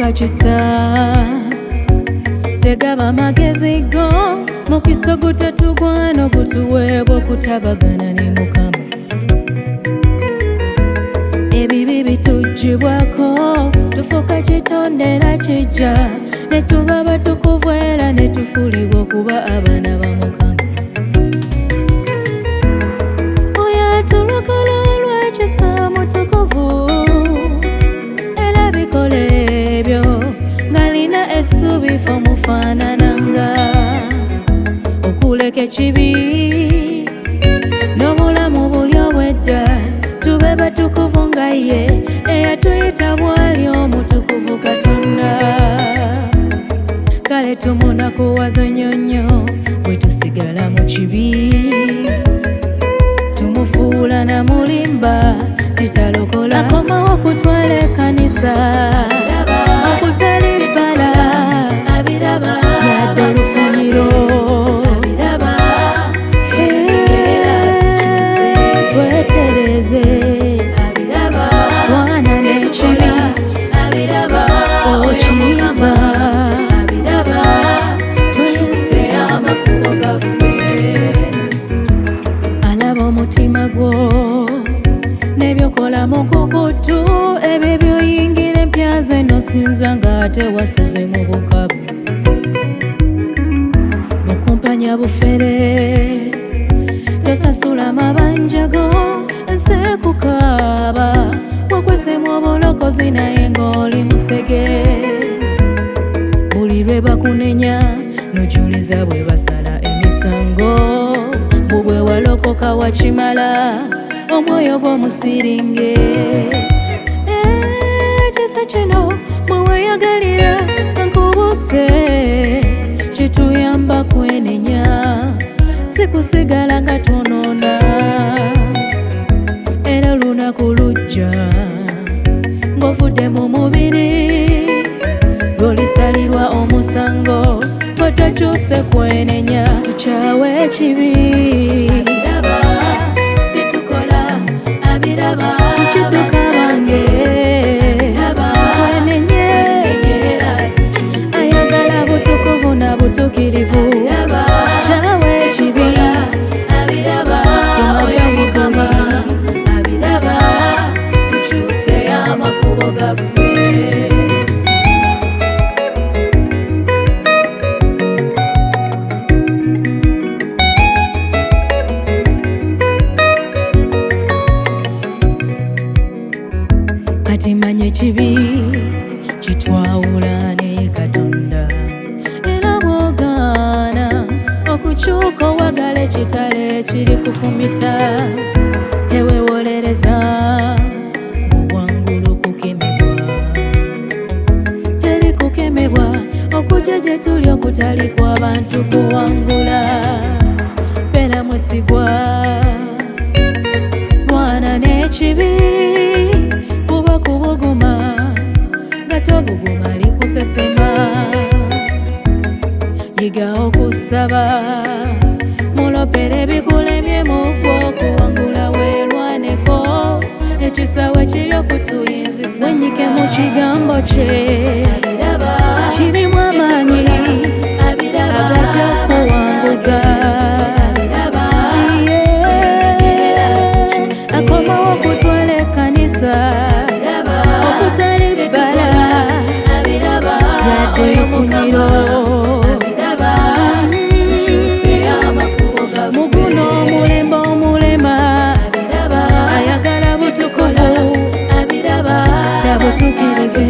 tufuuka kisa tegaba magezi go mukiso gutatugwana gutuweebwa okutabagana ne Mukama ebibi bitugibwako tufuuka kitonde era kijja ne tuba batukuvu era ne tufuulibwa okuba abaana ba Mukama oyo atulokala olw'ekisa mutukuvu era bikola ebyo ngalina essuubi ffe omufaanananga okuleka ekibi n'obulamu buli obwedda tube batukuvu nga ye eyatuyita bwali omutukuvu Katonda kale tumunakuwaza nnyo bwe tusigala mu kibi tumufuula na mulimba titalokola akomawo okutwala ekkanisa okutali bbala yadde olufuniro twetereze wana n'ekibi okiyiza tuyise amakubo gaffe alaba omutima gwo n'ebyokola mukukutu ebyo byoyingira empyaze nosinza ng'ate wasuze mu bukabu bukumpanya bufere tosasula mabanja go nse kukaaba wakwesemu obulokozi naye ng'oli musege buli lwe bakunenya nojuliza bwe basala emisango bubwe walokoka wakimala omwoyo gw'omusiringe ekisa kino bwe weeyagalira kankubuse kituyamba kwenenya sikusigala nga twonoona era olunaku lujja ng'ovudde mu mubiri lw'olisalirwa omusango otakyuse kwenenya tukyawe ekibi tukidduka bange twenenye ayagala butukuvu na butukirivu kyawe ekibi somabya Mukama tukyuse amakubo gaffe kati manye ekibi kitwawula ne Katonda era bw'ogaana okukyuka owagala ekitala ekiri kufumita teweewolereza buwangulu kukemebwa teri kukemebwa okujja gye tuli okutali kw'abantu kuwangula beera mwesigwa lwana n'ekibi kuba kubuguma gato buguma likusesema yiga okusaba mulopere ebikulemye mugwo okuwangula weerwaneko ekisawe kiri okutuyinzisa wenyike mu kigambo kye kirimu amaanyi agajja kuwanguza akomawo okutwala ekkanisa okutali bbala yadde olufuniro muguno omulembe omulema ayagala butukuvu na butukirivu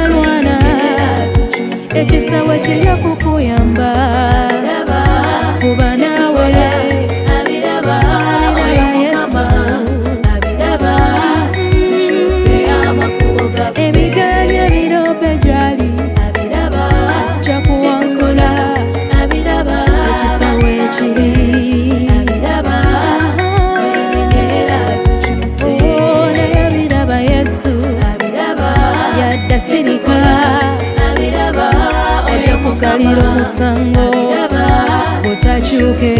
lwana ekisawe kiri okukuyamba fuba naawe ebiganya birope gyali kyakuwangula ekisawe ekiri naye biraba Yesu yadda sirika ojja kusalira omusango otakyuke